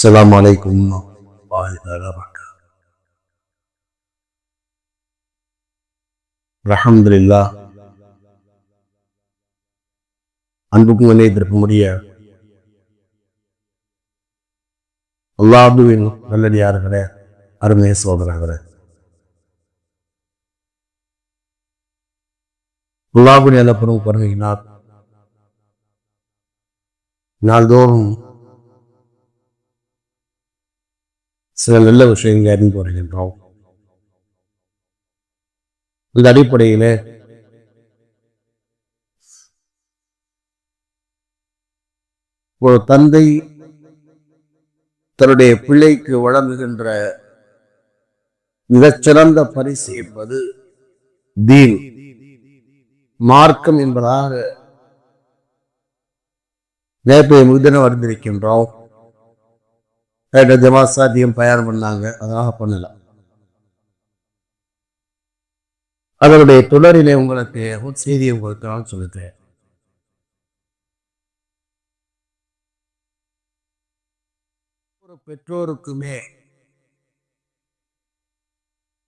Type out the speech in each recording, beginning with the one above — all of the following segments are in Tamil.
السلام عليكم ورحمة الله وبركاته. الحمد لله. அன்புக்கும் இணையத்திற்குரிய அல்லாஹ்வின் நல்லடியார்களே, அருமை சகோதரர்களே, அல்லாஹ்வின் அல்லாஹ்வுடைய வருகையினால் நாள்தோறும் சில நல்ல விஷயங்களை அறிந்து வருகின்றோம். இந்த அடிப்படையிலே ஒரு தந்தை தன்னுடைய பிள்ளைக்கு வழங்குகின்ற மிகச்சிறந்த பரிசு என்பது தீன், மார்க்கம் என்பதாக நேற்றைய முன்தினம் அறிந்திருக்கின்றோம். ஜமாத் சாத்தியம் பயணம் பண்ணாங்க, அதனால பண்ணல. அதனுடைய தொடரிலே உங்களுக்கு ஒரு செய்தியை உங்களுக்கு நான் சொல்லிட்டேன். ஒரு பெற்றோருக்குமே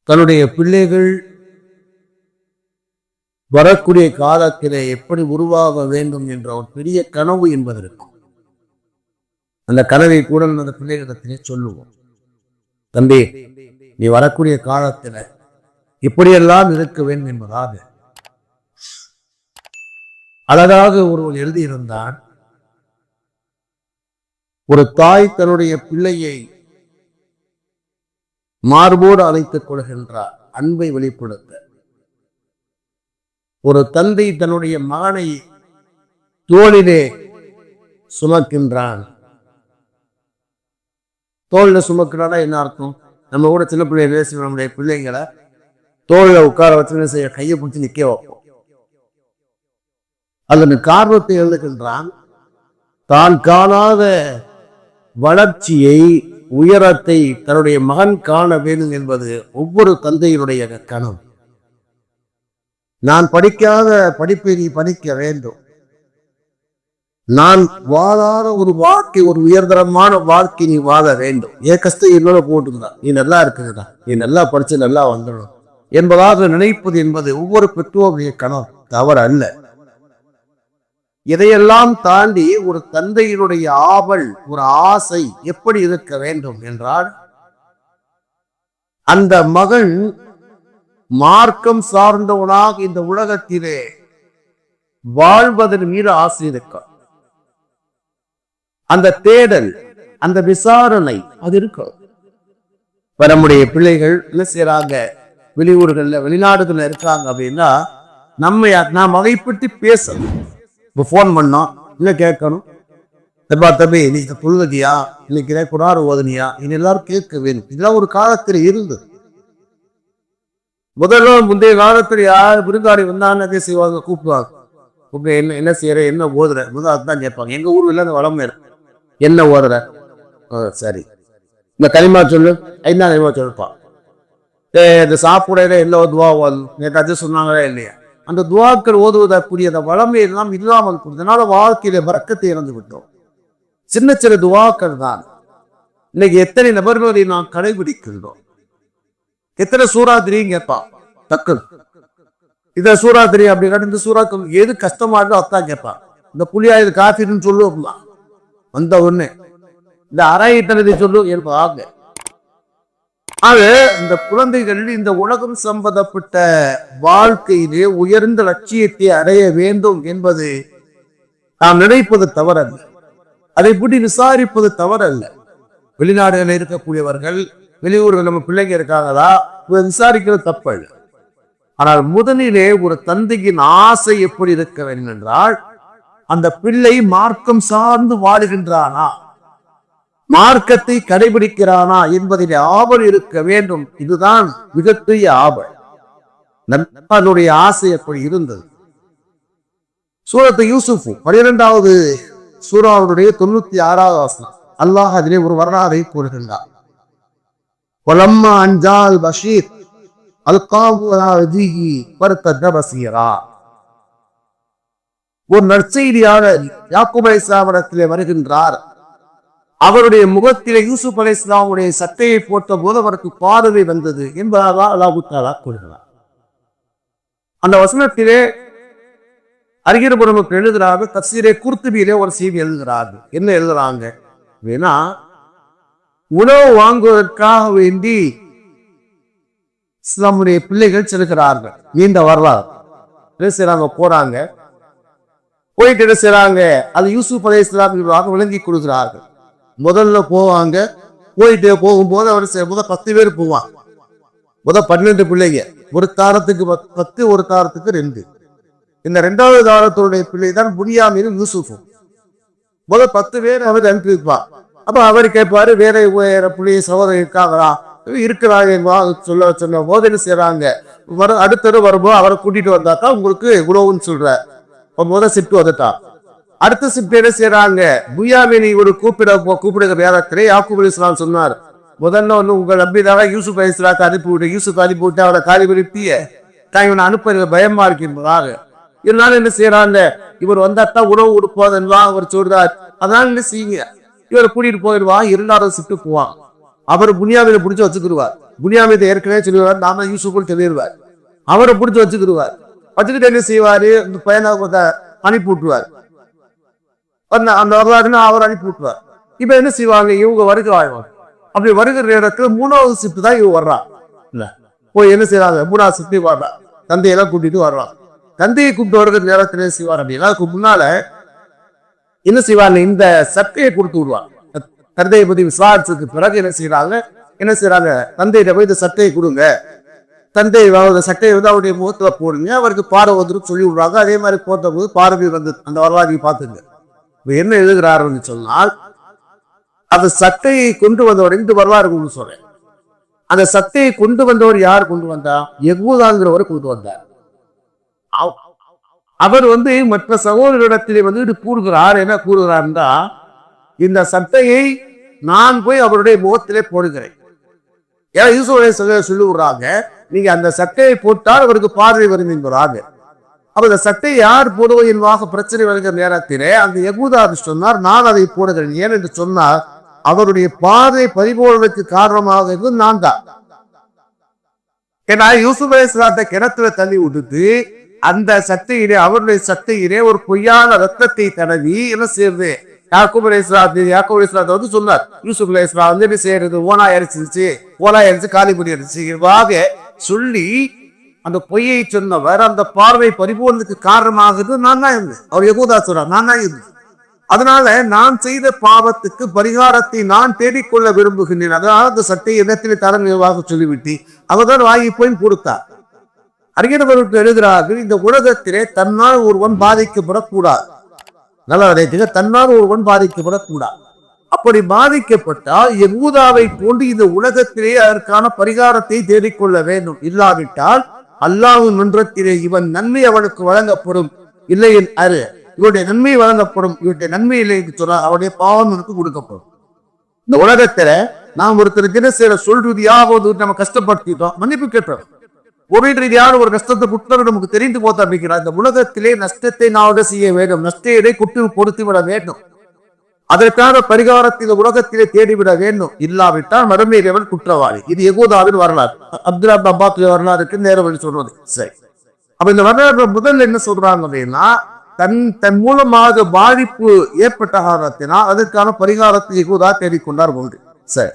தன்னுடைய பிள்ளைகள் வரக்கூடிய காலத்திலே எப்படி உருவாக வேண்டும் என்ற ஒரு பெரிய கனவு என்பது இருக்கும். அந்த கனவை கூட அந்த பிள்ளைகளிடத்திலே சொல்லுவோம், தம்பி நீ வரக்கூடிய காலத்துல இப்படியெல்லாம் இருக்க வேண்டும் என்பதாக அழகாக ஒருவன் எழுதியிருந்தான். ஒரு தாய் தன்னுடைய பிள்ளையை மார்போடு அழைத்துக் கொள்கின்றார், அன்பை வெளிப்படுத்த. ஒரு தந்தை தன்னுடைய மகனை தோளிலே சுமக்கின்றான். தோல்ல சுமக்கிறானா என்ன அர்த்தம்? நம்ம கூட சின்ன பிள்ளைய பேசி நம்முடைய பிள்ளைங்களை தோல்ல உட்கார வச்சு செய்ய கையை பிடிச்சி நிக்க வைப்போம். அதன் காரணத்தை எழுதுகின்றான். தான் காணாத வளர்ச்சியை, உயரத்தை தன்னுடைய மகன் காண வேண்டும் என்பது ஒவ்வொரு தந்தையினுடைய கனவு. நான் படிக்காத படிப்பை நீ படிக்க வேண்டும், நான் வாழாத ஒரு வாழ்க்கை, ஒரு உயர்தரமான வாழ்க்கை நீ வாழ வேண்டும். ஏன் கஷ்டம் என்னோட போட்டுருந்தா, நீ நல்லா இருக்குதுடா, நீ நல்லா படிச்சு நல்லா வந்துடணும் என்பதாக நினைப்பது என்பது ஒவ்வொரு பெற்றோருடைய கனவு, தவறு அல்ல. இதையெல்லாம் தாண்டி ஒரு தந்தையினுடைய ஆவல், ஒரு ஆசை எப்படி இருக்க வேண்டும் என்றால், அந்த மகன் மார்க்கம் சார்ந்தவனாக இந்த உலகத்திலே வாழ்வதன் மீது ஆசை இருக்க, அந்த தேடல், அந்த விசாரணை அது இருக்கும். நம்முடைய பிள்ளைகள் என்ன செய்யறாங்க, வெளியூர்கள்ல வெளிநாடுகள்ல இருக்காங்க அப்படின்னா நாம் அதை பற்றி பேசணும். இப்போ போன் பண்ணோம், இல்ல கேட்கணும், தம்பி நீ தொழுதியா, இன்னைக்கு குரான் ஓதுனியா, இனி எல்லாரும் கேட்க வேணும். இதெல்லாம் ஒரு காலத்தில் இருந்தது. முதல்ல முந்தைய காலத்தில் யார் விருந்தாடி வந்தான்னு அதே செய்வாங்க, கூப்பிடுவாங்க. என்ன என்ன செய்யற, என்ன ஓதுற, முதல் அதுதான் கேட்பாங்க. எங்க ஊர்ல அந்த வளமை என்ன ஓதுற, சரி இந்த களிமா சொல்லு, ஐந்தா களிமா சொல்லுப்பா. இந்த சாப்பிடையில எல்லா துவா ஓதும், நேற்று அது சொன்னாங்களே இல்லையா, அந்த துவாக்கள் ஓதுவதற்குரிய அந்த வளமை எல்லாம் இல்லாமல் போனதுனால வாழ்க்கையில வரக்கத்தை இறந்து விட்டோம். சின்ன சின்ன துவாக்கள் தான் இன்னைக்கு எத்தனை நபர்களை நாம் கடைபிடிக்கின்றோம். எத்தனை சூறா தெரியும் கேட்பான், டக்கு இத சூறா தெரியும் அப்படின்னா இந்த சூறாக்கள் எது கஷ்டமா இருக்கோ அத்தான் கேட்பான். இந்த புளியா இது காஃபின்னு சொல்லுவோம்மா, வந்த ஒண்ணு இந்த அரையிட்டனதை சொல்லு என்பதாக. ஆக இந்த குழந்தைகள் இந்த உலகம் சம்பந்தப்பட்ட வாழ்க்கையிலே உயர்ந்த லட்சியத்தை அடைய வேண்டும் என்பது நாம் நினைப்பது தவறல்ல, அதை பற்றி விசாரிப்பது தவறல்ல. வெளிநாடுகளில் இருக்கக்கூடியவர்கள், வெளியூர்கள் நம்ம பிள்ளைங்க இருக்காங்களா, விசாரிக்கிறது தப்பல்ல. ஆனால் முதலிலே ஒரு தந்தையின் ஆசை எப்படி இருக்க வேண்டும் என்றால், அந்த பிள்ளை மார்க்கம் சார்ந்து வாழுகின்றானா, மார்க்கத்தை கடைபிடிக்கிறானா என்பதில் ஆவல் இருக்க வேண்டும். இதுதான் மிகப்பெரிய ஆவல். நம்மளுடைய ஆசை எப்படி இருந்தது? சூரத்து யூசுப் 12வது சூராவுடைய 96வது வசனம், அல்லாஹ் அதிலே ஒரு வரலாறை கூறுகின்றார். வலம்மா அன்ஜால் பஷீர் அல்காஹு அலா வஜிஹி ஃபர்தத பஸீரா. ஒரு நற்செய்தியாளர் யாக்கூப் அலைஹிஸ்ஸலாமிடத்திலே வருகின்றார். அவருடைய முகத்திலே யூசுப் அலைஹிஸ்ஸலாமுடைய சட்டையை போட்ட போது அவருக்கு பார்வை வந்தது என்பதாக அல்லாஹ் தஆலா கூறுகிறார். அந்த வசனத்திலே அறிஞர் எழுதுறாங்க, தஃசீரே குர்துபியிலே ஒரு செய்தி எழுதுகிறாங்க. என்ன எழுதுறாங்க அப்படின்னா, உணவு வாங்குவதற்காக வேண்டி இஸ்லாமுடைய பிள்ளைகள் செல்கிறார்கள். நீண்ட வரலாறு என்ன செய்றாங்க, போறாங்க. போயிட்டு என்ன செய்றாங்க, அது யூசுப் அலைஹிஸ்ஸலாம் விளங்கி கொடுக்கிறார்கள். முதல்ல போவாங்க. போயிட்டு போகும்போது அவர் முதல் 10 பேர் போவாங்க. முதல் 12 பிள்ளைங்க. ஒரு தாரத்துக்கு 10, ஒரு தாரத்துக்கு 2. இந்த 2வது தாரத்துடைய பிள்ளை தான் புனியாமீனும் யூசுஃபும். முதல் 10 பேர் அவர் அனுப்பியிருப்பார். அப்ப அவர் கேட்பாரு, வேற பிள்ளைய சகோதரர் இருக்காங்களா? இருக்கிறாங்க சொல்ல போது என்ன செய்யறாங்க, அடுத்தது வரும்போது அவரை கூட்டிட்டு வந்தாக்கா உங்களுக்கு உணவுன்னு சொல்ற. முதல் ஷிப்ட் வந்துட்டா. அடுத்த ஷிப்ட் என்ன செய்யறாங்க, புனியாமீனை ஒரு கூப்பிடுகிற நேரத்திலே யாக்கூப் அலைஹிஸ்ஸலாம் சொன்னார், முதல்ல உங்கள் நம்பிதாக யூசுப் அலைஹிஸ்ஸலாத்தை அனுப்பிவிட்டு, யூசுப் அனுப்பிவிட்டு அவரை காலிபடுத்திய தான் இவனை அனுப்ப பயமா இருக்கின்றதாக. இருந்தாலும் என்ன செய்யறாங்க, இவர் வந்தாத்தான் உணவு கொடுப்போம் அவர் சொல்றார். அதனால என்ன செய்யுங்க, இவரை கூட்டிட்டு போயிடுவா. 2வது ஷிப்ட் போவான். அவர் புனியாமீனை பிடிச்சி வச்சுக்கிடுவார். புனியாமீனை ஏற்கனவே சொல்லுவார், நாம யூசுஃபுன்னு சொல்லிடுவார். அவரை பிடிச்சி வச்சுக்கிடுவார். வச்சுக்கிட்டு என்ன செய்வாரு, இந்த பையனை அனுப்பி விட்டுருவார். அந்த வரலாறுன்னு அவர் அனுப்பி விட்டுருவார். இப்ப என்ன செய்வாங்க, இவங்க வருகை வாழ்வாங்க. அப்படி வருகிற நேரத்துல 3வது ஷிப்ட் தான் இவங்க வர்றான். இல்ல போய் என்ன செய்யறாங்க, 3வது ஷிப்ட் வர்றான். தந்தையெல்லாம் கூட்டிட்டு வர்றான். தந்தையை கூப்பிட்டு வருகிற நேரத்துல என்ன செய்வார் அப்படின்னா, அதுக்கு முன்னால என்ன செய்வாங்க, இந்த சட்டையை கொடுத்து விடுவாங்க. தந்தையை பத்தி விசாரிச்சதுக்கு பிறகு என்ன செய்யறாங்க, தந்தையிட்ட போய் இந்த சட்டையை கொடுங்க, தந்தை சட்டையை அவருடைய முகத்துல போடுங்க, அவருக்கு பார்வை வந்துட்டு சொல்லி விடுறாங்க. அதே மாதிரி போட்ட போது பார்வை வந்து அந்த வரலாறு பார்த்துங்க. என்ன எழுதுகிறாருன்னு சொன்னால், அந்த சட்டையை கொண்டு வந்தவர் 2 வரலாறு சொல்றேன். அந்த சட்டையை கொண்டு வந்தவர் யார் கொண்டு வந்தா, யகூதாங்கிறவர் கொண்டு வந்தார். அவர் மற்ற சகோதரிடத்திலே கூறுகிறார். என்ன கூறுகிறார்னா, இந்த சட்டையை நான் போய் அவருடைய முகத்திலே போடுகிறேன். ஏன்னா யூசுப் சொல்லி விடுறாங்க, நீங்க அந்த சட்டையை போட்டால் அவருக்கு பார்வை வரும் என்கிறாங்க. அப்ப இந்த சட்டை யார் போடுவது என்பதாக பிரச்சனை வருகிற நேரத்திலே அந்த யகூதா சொன்னார், நான் அதை போடுகிறேன். ஏன் என்று சொன்னால், அவருடைய பார்வை பறிபோடுவதற்கு காரணமாக இருந்தது நான் தான். ஏன்னா யூசுப் அலைஹிஸ்ஸலாத்தை கிணத்துல தள்ளி விட்டுட்டு அந்த சட்டையிலே, அவருடைய சட்டையிலே ஒரு பொய்யான ரத்தத்தை தடவி என்ன செய்யறது, யாக்கூப் அலைஹிஸ்ஸலாம் சொன்னார், யூசுப் அலைஹிஸ்ஸலாம் என்ன செய்யறது, ஓனாய் அரிச்சு காலி பண்ணி அரிச்சு சொல்லி அந்த பொய்யை சொன்னவர் அந்த பார்வை பறிபோனதுக்கு காரணமாகுது நான் தான் இருந்தேன். அவர் யகூதா சொல்றார், நான் தான் இருந்தேன். அதனால நான் செய்த பாவத்துக்கு பரிகாரத்தை நான் தேடிக்கொள்ள விரும்புகின்றேன். அதனால அந்த சட்டையை இடத்திலே தரவாக சொல்லிவிட்டு அவர்தான் வாங்கி போய் கொடுத்தார். அறிஞர்களுக்கு எழுதுகிறார்கள், இந்த உலகத்திலே தன்னால் ஒருவன் பாதிக்கப்படக்கூடாது. நல்லா நினைத்துங்க, தன்னால் ஒருவன் பாதிக்கப்படக்கூடாது. அப்படி பாதிக்கப்பட்டால் யகூதாவை போன்று இந்த உலகத்திலே அதற்கான பரிகாரத்தை தேடிக்கொள்ள வேண்டும். இல்லாவிட்டால் அல்லாஹ்வின் மன்றத்திலே இவன் நன்மை அவனுக்கு வழங்கப்படும், இல்லையில் அரு இவருடைய நன்மை வழங்கப்படும், இவருடைய நன்மை இல்லை என்று சொன்னால் அவருடைய பாவம் எனக்கு கொடுக்கப்படும். இந்த உலகத்துல நாம் ஒருத்தருக்கு என்ன செய்யற, சொல் ரீதியாக நம்ம கஷ்டப்படுத்திட்டோம், மன்னிப்பு கேட்டோம். பொருள் ரீதியான ஒரு கஷ்டத்தை புத்தகம் நமக்கு தெரிந்து போத்த அப்படிங்கிறார். இந்த உலகத்திலே நஷ்டத்தை நான் செய்ய வேண்டும், நஷ்டத்தை குட்டி பொருத்தி விட வேண்டும், அதற்கான பரிகாரத்தை இந்த உலகத்திலே தேடிவிட வேண்டும். இல்லாவிட்டால் மறுமையிலவன் குற்றவாளி. இது யகூதாவின் வரலாறு. அப்துல்லா அப்பாஸ் வரலாறுக்கு நேரம் சொல்றது. சரி, அப்ப இந்த வரலாறு முதல்ல என்ன சொல்றாங்க அப்படின்னா, தன் மூலமாக பாதிப்பு ஏற்பட்ட காரணத்தினால் அதற்கான பரிகாரத்தை யகூதா தேடிக்கொண்டார் ஒன்று. சரி,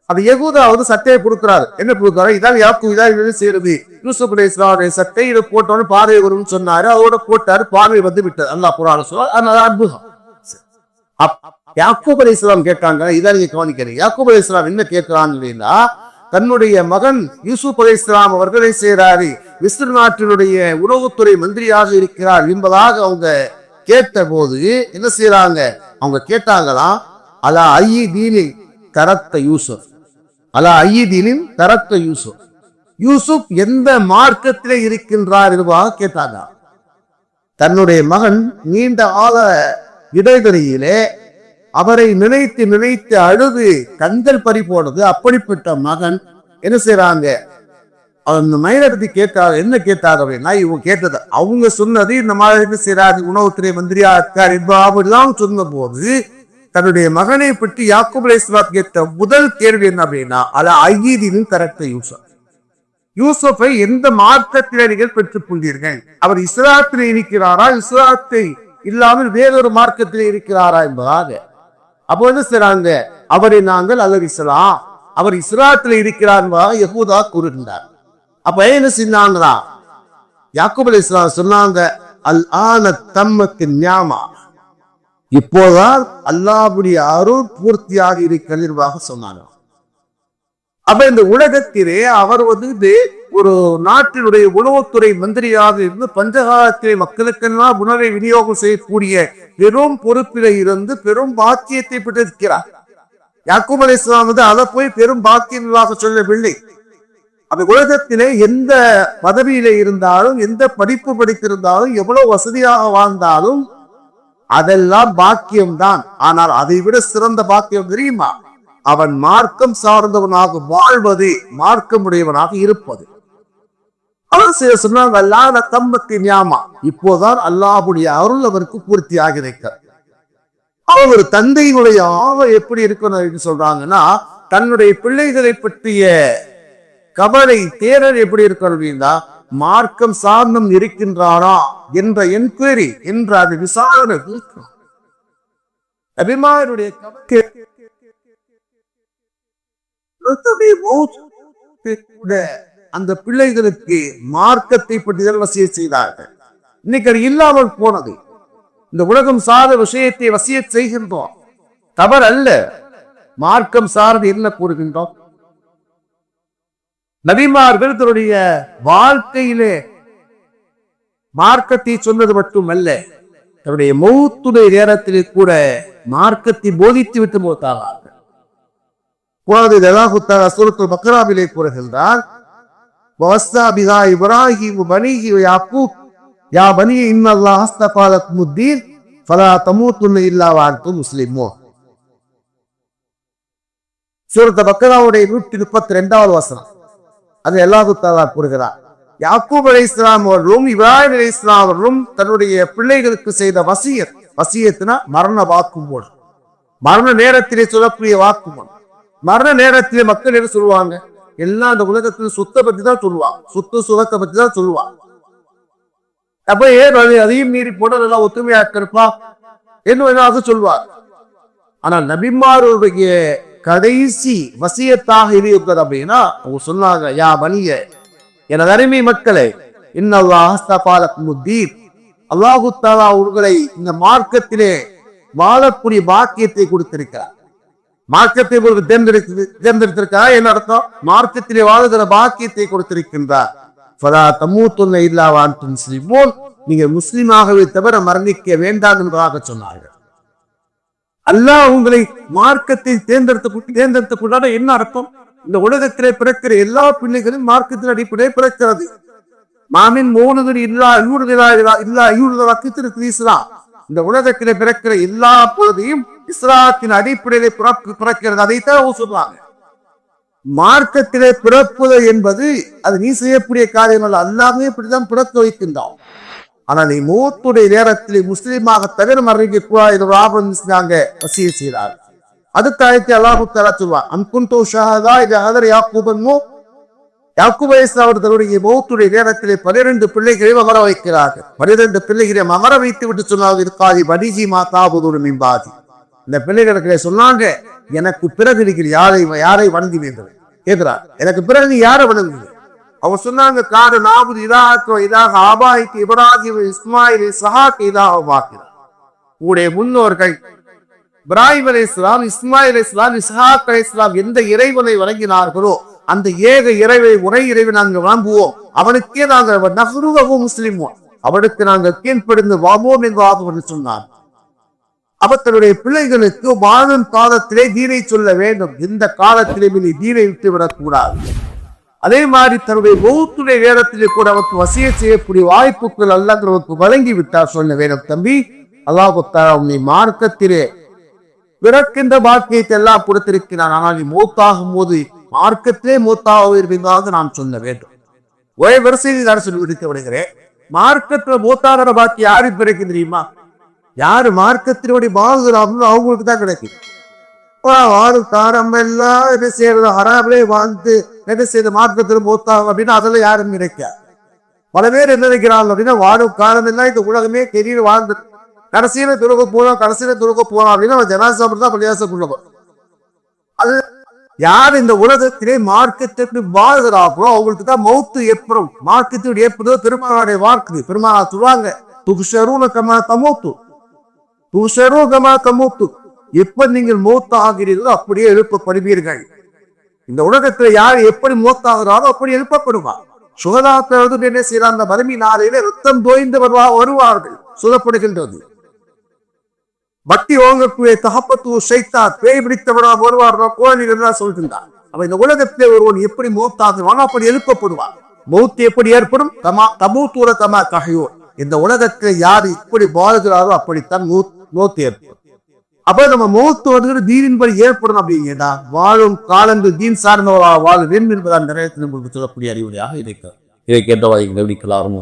அது யகூதா சட்டையை கொடுக்கிறாரு. என்ன கொடுக்கிறாரு, இதான் யாக்கூப் இதான் செய்யறது, யூசுப் அலைஹிஸ்ஸலாம் சட்டை இதை போட்டோன்னு பார்வை வரும்னு சொன்னாரு. அதோட போட்டாரு, பார்வை வந்து விட்டது. அல்லாஹ் குர்ஆன்ல சொல்றார். அதனால அற்புதம். யாக்கூப் அலைஹிஸ்ஸலாம் கேட்டாங்க, இதான் நீங்க கவனிக்கிறீங்க. யாக்கூப் அலைஹிஸ்ஸலாம் என்ன கேட்கிறான் அப்படின்னா, தன்னுடைய மகன் யூசுப் அலைஹிஸ்ஸலாம் அவர்களை செய்கிறாரு, மிஸ்ர் நாட்டினுடைய உணவுத்துறை மந்திரியாக இருக்கிறார் என்பதாக அவங்க கேட்ட போது என்ன செய்யறாங்க, அவங்க கேட்டாங்களா, அலா ஐயீதீனின் தரத்த யூசுப், அலா ஐயீதீனின் தரத்த யூசுப், யூசுப் எந்த மார்க்கத்திலே இருக்கின்றார் என்பதாக கேட்டாங்க. தன்னுடைய மகன் நீண்ட கால இடைவெளியிலே அவரை நினைத்து நினைத்து அழுது கண்கள் பறி போனது. அப்படிப்பட்ட மகன் என்ன செய்யறாங்க, அந்த மயிலத்தை கேட்டாங்க. என்ன கேட்டாங்க அப்படின்னா, இவங்க கேட்டது அவங்க சொன்னது, இந்த மாதிரி என்ன செய்யறாரு, உணவுத்துறை மந்திரியா இருக்கார் என்பதெல்லாம் சொன்ன போது தன்னுடைய மகனை பற்றி யாக்கூப் அலைஹிஸ்ஸலாம் கேட்ட முதல் கேள்வி என்ன அப்படின்னா அல ஐயீதின் கரெக்ட் யூசுப், யூசுஃபை எந்த மார்க்கத்திலே நீங்கள் பெற்றுக் கொண்டீர்கள்? அவர் இஸ்லாத்திலே இருக்கிறாரா, இஸ்லாத்தை இல்லாமல் வேறொரு மார்க்கத்திலே இருக்கிறாரா என்பதாக. அப்போ என்ன செய்றாங்க, அவரை நாங்கள் அல்லது இஸ்லாம், அவர் இஸ்லாத்திலே இருக்கிறார் யஹூதா கூறுகின்றார். அப்ப என்ன செஞ்சாங்களா, யாக்கூப் அலைஹிஸ்ஸலாம் சொன்னாங்க, அல் ஆன தம்மத்து நியாமா, இப்போதான் அல்லாஹ்வுடைய அருள் பூர்த்தியாக இருக்கிறதாக சொன்னாங்க. அப்ப இந்த உலகத்திலே அவர் ஒரு நாட்டினுடைய உணவுத்துறை மந்திரியாக இருந்து பஞ்சகாலத்திலே மக்களுக்கெல்லாம் உணவை விநியோகம் செய்யக்கூடிய பெரும் பொறுப்பில இருந்து பெரும் பாக்கியத்தை பெற்றிருக்கிறார். யாக்கூப் அலைஹிஸ்ஸலாம் அதை போய் பெரும் பாக்கியமாக சொல்லவில்லை. அந்த உலகத்திலே எந்த பதவியில இருந்தாலும், எந்த படிப்பு படித்திருந்தாலும், எவ்வளவு வசதியாக வாழ்ந்தாலும் அதெல்லாம் பாக்கியம்தான். ஆனால் அதை விட சிறந்த பாக்கியம் தெரியுமா, அவன் மார்க்கம் சார்ந்தவனாக வாழ்வது, மார்க்கமுடையவனாக இருப்பது. அவர் சொன்னாங்க, தம்மத்தின் ஞாமா, இப்போதான் அல்லாஹ்வுடைய அருள் அவருக்கு பூர்த்தியாக இருக்க. அவர் ஒரு தந்தையினுடைய ஆவல் எப்படி இருக்கணும் என்று சொல்றாங்கன்னா, தன்னுடைய பிள்ளைகளை பற்றிய கவலை தேரல் எப்படி இருக்கணும் அப்படின்னா, மார்க்கம் சார்ந்தம் இருக்கின்றாரா என்ற என்கொயரி என்ற அது விசாரணை அபிமானுடைய அந்த பிள்ளைகளுக்கு மார்க்கத்தை பற்றி வசிய செய்தார்கள். இன்னைக்கு அது இல்லாமல் போனது. இந்த உலகம் சார்ந்த விஷயத்தை வசிய செய்கின்றோம், தவறு அல்ல. மார்க்கம் சார்ந்து என்ன கூறுகின்றோம்? நபிமார்கள் தன்னுடைய வாழ்க்கையிலே மார்க்கத்தை சொன்னது மட்டுமல்ல, தன்னுடைய மௌத்துடைய நேரத்திலே கூட மார்க்கத்தை போதித்து விட்டு மௌத்தாவார்கள். சூரத்துல் பக்ராவிலே கூறுகின்றார், இப்ராஹீம் பனீஹி வ யாக்கூப் யா பனீ இன்னல்லாஹ் அஸ்தஃபா லக்குமுத்தீன் ஃபலா தமூதுன்ன இல்லா வ அன்தும் முஸ்லிமூன். சூரத் பக்ராவுடைய 132வது வசனம். அது அல்லாஹ் தஆலா கூறுகிறார், யாக்கூப் அலைஹிஸ்ஸலாம் அவர்களும் இப்ராஹிம் அலைஹிஸ்ஸலாம் அவர்களும் தன்னுடைய பிள்ளைகளுக்கு செய்த வசியத்துனா மரண வாக்குமூலம், மரண நேரத்திலே சொல்லக்கூடிய வாக்குமூலம். மரண நேரத்திலே மக்கள் என்ன சொல்லுவாங்க, எல்லாம் அந்த உலகத்தில் சொத்தை பத்தி தான் சொல்லுவாங்க, சொத்து சுகத்தை பத்தி தான் சொல்லுவாங்க. அப்ப ஏன் அதையும் மீறி போட நல்லா ஒத்துமையா இருப்பா என்ன சொல்லுவார். ஆனால் நபிமாருடைய கடைசி வசியத்தாக இருக்கிறது அப்படின்னா அவங்க சொன்னாங்க, யா பனிய, எனது அருமை மக்களே, இன்னல்லாஹ் அஸ்தஃபா லக்குமுத்தீன், அல்லாஹு தஆலா உங்களை இந்த மார்க்கத்திலே வாழக்கூடிய பாக்கியத்தை கொடுத்திருக்கிறார். மார்க்கத்தை உங்களுக்கு தேர்ந்தெடுத்திருக்கிறார். என்ன அர்த்தம்? மார்க்கத்திலே வாழுகிற பாக்கியத்தை கொடுத்திருக்கின்றார். ஃபலா தமூதுன்ன இல்லா வ அன்தும் முஸ்லிமூன், நீங்க முஸ்லிமாகவே தவிர மரணிக்க வேண்டாம் என்பதாக சொன்னார்கள். அல்லாஹ் உங்களை மார்க்கத்தை தேர்ந்தெடுத்த என்ன அர்த்தம்? இந்த உலகத்திலே பிறக்கிற எல்லா பிள்ளைகளும் மார்க்கத்தின் அடிப்படையில் பிறக்கிறது. மாமின் மோனது இல்லா இஸ்லாம், இந்த உலகத்திலே பிறக்கிற எல்லா பொழுதையும் இஸ்லாத்தின் அடிப்படையிலே பிறக்கிறது. அதைத்தான் சொல்றாங்க. மார்க்கத்திலே பிறப்பது என்பது அது நீ செய்யக்கூடிய காரியம் அல்ல, அல்லாமே இப்படிதான் பிறக்க வைக்கின்றான். ஆனா நீ மூத்துடைய நேரத்தில் முஸ்லீமாக தவிர மறைக்க கூடாது வசிய செய்தார். அதுக்கு ஆயத்தை அல்லாஹ் தஆலா சொல்வார், அன்குன்து ஷஹதா இத ஹதர யாக்கூபன்மோ, யாக்கூப் அலைஹிஸ்ஸலாம் அவர் தன்னுடைய மௌத்துடைய நேரத்திலே 12 பிள்ளைகளை அமர வைக்கிறார்கள். 12 பிள்ளைகளை அமர வைத்து விட்டு சொன்னாங்க, இருக்காதி பனிஜி மாதாபுதுரு மின்பாதி, இந்த பிள்ளைகளுக்கு சொன்னாங்க, எனக்கு பிறகு இருக்கிற யாரை வணங்குவீர்கள் கேட்கிறார். எனக்கு பிறகு நீ யாரை வணங்குவீங்க? அவங்க சொன்னாங்க, காடு நாபுது இதாக ஆபாய்க்கு இப்ராஹிம் இஸ்மாயில் இஸ்ஹாக் இதாக வாக்கிறார். உடைய முன்னோர்கள் இப்ராஹிம் அலைஹிஸ்ஸலாம், இஸ்மாயில் அலைஹிஸ்ஸலாம், இஸ்ஹாக் அலைஹிஸ்ஸலாம் எந்த இறைவனை வணங்கினார்களோ அந்த ஏக இறைவை ஒரே இறைவை நாங்கள் வணங்குவோம், அவனுக்கே நாங்கள் நஹ்ருஹு முஸ்லிமூன், அவனுக்கு நாங்கள் கீழ்ப்படிந்து வாவோம் என்று சொன்னார். அவர்களுடைய பிள்ளைகளுக்கு வாழும் காலத்திலே தீனை சொல்ல வேண்டும், இந்த காலத்திலே நீ தீனை விட்டு விடக்கூடாது. அதே மாதிரி தன்னுடைய மௌத்துடைய நேரத்திலே கூட அவருக்கு வசிய செய்யக்கூடிய வாய்ப்புகள் அல்லாஹ் வழங்கி விட்டார். சொல்ல வேண்டும், தம்பி, அல்லாஹ் தஆலா உன்னை மார்க்கத்திலே பிறக்கின்ற பாக்கியத்தை எல்லாம் கொடுத்திருக்கிறான். ஆனால் நீ மௌத்தாகும் போது மார்க்கத்திலே மௌத்தாக இருப்பதாக நான் சொல்ல வேண்டும். ஒரே வரிசையில் நான் சொல்லி விடுக்க விடுகிறேன். மார்க்கத்துல மௌத்தாகிற பாக்கி யாருக்கு பிறகு தெரியுமா? யாரு மார்க்கத்தினுடைய வாழ்கிறாங்களோ அவங்களுக்கு தான் கிடைக்கும். நம்ம எல்லாம் என்ன செய்யறது, ஹராமிலே வாழ்ந்து என்ன செய்யறது, மார்க்கத்தில் மூத்தாங்க அப்படின்னா அதெல்லாம் யாரும் நினைக்க. பல பேர் என்ன நினைக்கிறாங்க அப்படின்னா வாழும் காலம் எல்லாம் இந்த உலகமே கெரியர் வாழ்ந்து கடைசியில துறக்க போறோம் அப்படின்னா ஜனாசா தான் பள்ளியாசம். அது யார் இந்த உலகத்திலே மார்க்கத்திற்கு வாழ்கிறார்களோ அவங்களுக்கு தான் மௌத்து ஏற்படும். மார்க்கத்தினுடைய ஏற்படுதோ பெருமாளுடைய வாக்கு. பெருமாள் சொல்லுவாங்க, எப்ப நீங்கள் மௌத்த ஆகிறீர்களோ அப்படியே எழுப்பப்படுவீர்கள். இந்த உலகத்துல யார் எப்படி மௌத்தாகிறாரோ அப்படி எழுப்பப்படுவார். சுகதாக்கள் என்ன செய்யறாங்க, அந்த மறுமை நாளையில ரத்தம் தோய்ந்து வருவார்கள் சொல்லப்படுகின்றது. பக்தி ஓங்கக்கூடிய தகப்பத்து சைத்தா பேய் பிடித்தவரா வருவார் கோயில்கள் சொல்கின்றார். அப்ப இந்த உலகத்திலே ஒருவன் எப்படி மௌத்தாகிறானோ அப்படி எழுப்பப்படுவார். மௌத்து எப்படி ஏற்படும், தமூத்தூர தமா தகையோ. இந்த உலகத்துல யார் இப்படி வாழ்கிறாரோ அப்படித்தான் மௌத்து ஏற்படும். அப்ப நம்ம மௌத்து வந்து தீனின்படி ஏற்படும் அப்படிங்கிறா வாழும் காலங்கள் தீன் சார்ந்தவரா வாழ வேண்டும் என்பதால் நிறைய உங்களுக்கு சொல்லக்கூடிய அறிவுரையாக இருக்கிறது. இதை கேட்டவாய் கவனிக்கலாம்.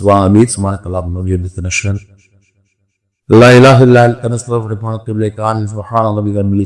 சுவாமி சுமாக்கலாம். لا إله إلا أنت نستغفرك ونتوب إليك. سبحان الله بحمده.